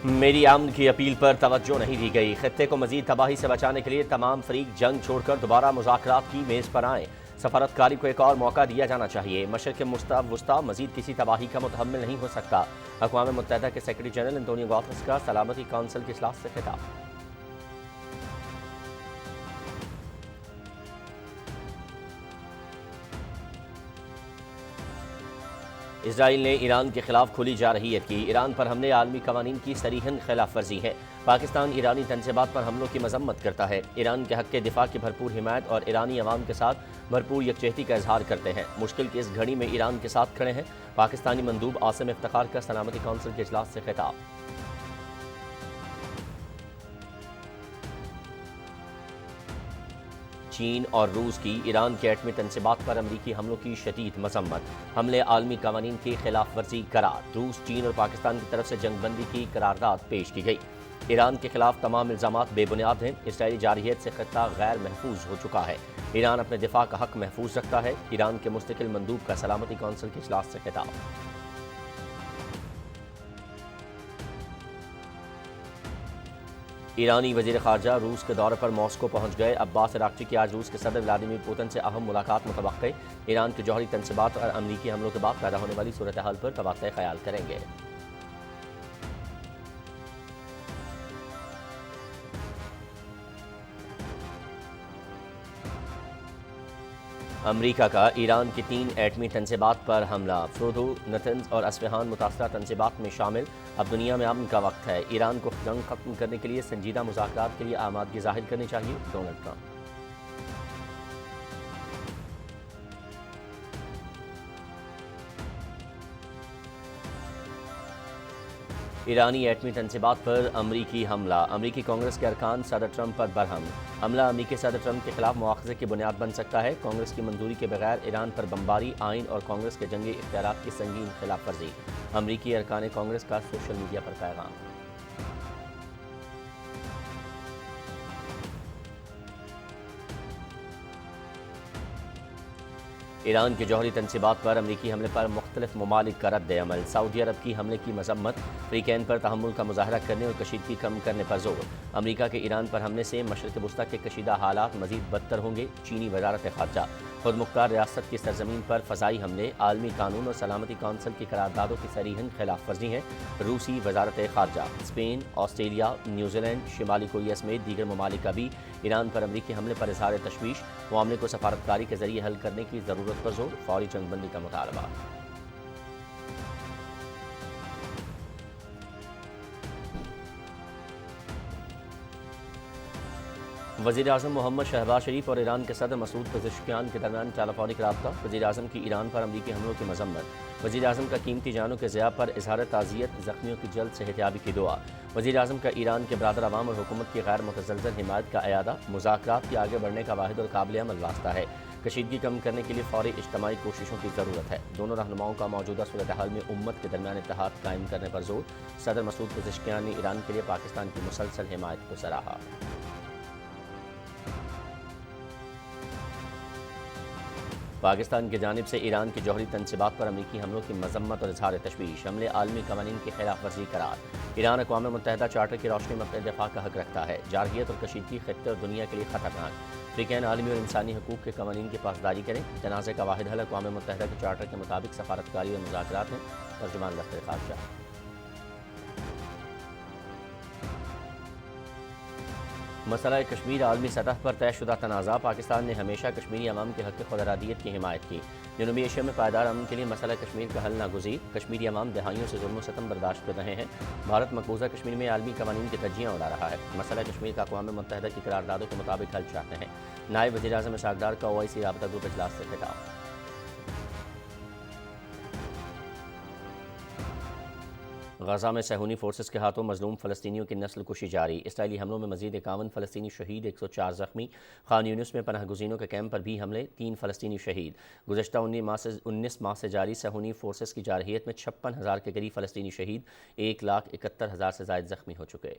میری امن کی اپیل پر توجہ نہیں دی گئی۔ خطے کو مزید تباہی سے بچانے کے لیے تمام فریق جنگ چھوڑ کر دوبارہ مذاکرات کی میز پر آئیں۔ سفارتکاری کو ایک اور موقع دیا جانا چاہیے۔ مشرق وسطی مزید کسی تباہی کا متحمل نہیں ہو سکتا۔ اقوام متحدہ کے سیکرٹری جنرل انتونیو گوتریس کا سلامتی کونسل کی اجلاس سے خطاب۔ اسرائیل نے ایران کے خلاف کھلی جارحیت کی۔ ایران پر حملے عالمی قوانین کی صریحاً خلاف ورزی ہے۔ پاکستان ایرانی تنصیبات پر حملوں کی مذمت کرتا ہے۔ ایران کے حق کے دفاع کی بھرپور حمایت اور ایرانی عوام کے ساتھ بھرپور یکجہتی کا اظہار کرتے ہیں۔ مشکل کی اس گھڑی میں ایران کے ساتھ کھڑے ہیں۔ پاکستانی مندوب عاصم افتخار کا سلامتی کونسل کے اجلاس سے خطاب۔ چین اور روس کی ایران کے ایٹمی تنصیبات پر امریکی حملوں کی شدید مذمت۔ حملے عالمی قوانین کی خلاف ورزی قرار۔ روس، چین اور پاکستان کی طرف سے جنگ بندی کی قرارداد پیش کی گئی۔ ایران کے خلاف تمام الزامات بے بنیاد ہیں۔ اسرائیلی جارحیت سے خطہ غیر محفوظ ہو چکا ہے۔ ایران اپنے دفاع کا حق محفوظ رکھتا ہے۔ ایران کے مستقل مندوب کا سلامتی کونسل کے اجلاس سے خطاب۔ ایرانی وزیر خارجہ روس کے دورے پر ماسکو پہنچ گئے۔ عباس عراقچی کی آج روس کے صدر ولادیمیر پوتن سے اہم ملاقات متوقع۔ ایران کے جوہری تنصیبات اور امریکی حملوں کے بعد پیدا ہونے والی صورتحال پر تبادلہ خیال کریں گے۔ امریکہ کا ایران کی 3 ایٹمی تنصیبات پر حملہ۔ فردو، نتنز اور اصفہان متاثرہ تنصیبات میں شامل۔ اب دنیا میں امن کا وقت ہے۔ ایران کو جنگ ختم کرنے کے لیے سنجیدہ مذاکرات کے لیے آمادگی ظاہر کرنی چاہیے، ڈونلڈ ٹرمپ۔ ایرانی ایٹمی تنصیبات پر امریکی حملہ۔ امریکی کانگریس کے ارکان صدر ٹرمپ پر برہم۔ حملہ امریکی صدر ٹرمپ کے خلاف مواخذے کی بنیاد بن سکتا ہے۔ کانگریس کی منظوری کے بغیر ایران پر بمباری، آئین اور کانگریس کے جنگی اختیارات کی سنگین خلاف ورزی۔ امریکی ارکان کانگریس کا سوشل میڈیا پر پیغام۔ ایران کے جوہری تنصیبات پر امریکی حملے پر مختلف ممالک کا رد عمل۔ سعودی عرب کی حملے کی مذمت، فریقین پر تحمل کا مظاہرہ کرنے اور کشیدگی کم کرنے پر زور۔ امریکہ کے ایران پر حملے سے مشرق وسطی کے کشیدہ حالات مزید بدتر ہوں گے، چینی وزارت خارجہ۔ خود مختار ریاست کی سرزمین پر فضائی حملے عالمی قانون اور سلامتی کونسل کی قراردادوں کی صریحاً خلاف ورزی ہیں۔ روسی وزارت خارجہ۔ اسپین، آسٹریلیا، نیوزی لینڈ، شمالی کوریا سمیت دیگر ممالک کا بھی ایران پر امریکی حملے پر اظہار تشویش۔ معاملے کو سفارتکاری کے ذریعے حل کرنے کی ضرورت پر زور، فوری جنگ بندی کا مطالبہ۔ وزیر اعظم محمد شہباز شریف اور ایران کے صدر مسعود پزشکیان کے درمیان ٹیلی فونک رابطہ۔ وزیر اعظم کی ایران پر امریکی حملوں کی مذمت۔ وزیر اعظم کا قیمتی جانوں کے ضیاع پر اظہار تعزیت، زخمیوں کی جلد صحتیابی کی دعا۔ وزیر اعظم کا ایران کے برادر عوام اور حکومت کی غیر متزلزل حمایت کا اعادہ۔ مذاکرات کے آگے بڑھنے کا واحد اور قابل عمل راستہ ہے۔ کشیدگی کم کرنے کے لیے فوری اجتماعی کوششوں کی ضرورت ہے۔ دونوں رہنماؤں کا موجودہ صورتحال میں امت کے درمیان اتحاد قائم کرنے پر زور۔ صدر مسعود پزشکیان نے ایران کے لیے پاکستان کی مسلسل حمایت کو سراہا۔ پاکستان کی جانب سے ایران کی جوہری تنصیبات پر امریکی حملوں کی مذمت اور اظہار تشویش۔ حملے عالمی قوانین کی خلاف ورزی قرار۔ ایران اقوام متحدہ چارٹر کی روشنی میں اپنے دفاع کا حق رکھتا ہے۔ جارحیت اور کشیدگی خطے اور دنیا کے لیے خطرناک۔ فریقین عالمی اور انسانی حقوق کے قوانین کی پاسداری کریں۔ تنازع کا واحد حل اقوام متحدہ کے چارٹر کے مطابق سفارتکاری اور مذاکرات ہیں۔ ترجمان دفتر خارجہ۔ مسئلہ کشمیر عالمی سطح پر طے شدہ تنازع۔ پاکستان نے ہمیشہ کشمیری عوام کے حق خود ارادیت کی حمایت کی۔ جنوبی ایشیا میں پائیدار امن کے لیے مسئلہ کشمیر کا حل ناگزیر۔ کشمیری عوام دہائیوں سے ظلم و ستم برداشت کر رہے ہیں۔ بھارت مقبوضہ کشمیر میں عالمی قوانین کی دھجیاں اڑا رہا ہے۔ مسئلہ کشمیر کا اقوام متحدہ کی قراردادوں کے مطابق حل چاہتے ہیں۔ نائب وزیر اعظم اسحاق ڈار کا OIC رابطہ گروپ اجلاس سے خطاب۔ غزہ میں صہیونی فورسز کے ہاتھوں مظلوم فلسطینیوں کی نسل کشی جاری۔ اسرائیلی حملوں میں مزید 51 فلسطینی شہید، 104 زخمی۔ خان یونس میں پناہ گزینوں کے کیمپ پر بھی حملے، 3 فلسطینی شہید۔ گزشتہ 19 ماہ سے جاری صہیونی فورسز کی جارحیت میں 56,000 کے قریب فلسطینی شہید، 1,71,000 سے زائد زخمی ہو چکے۔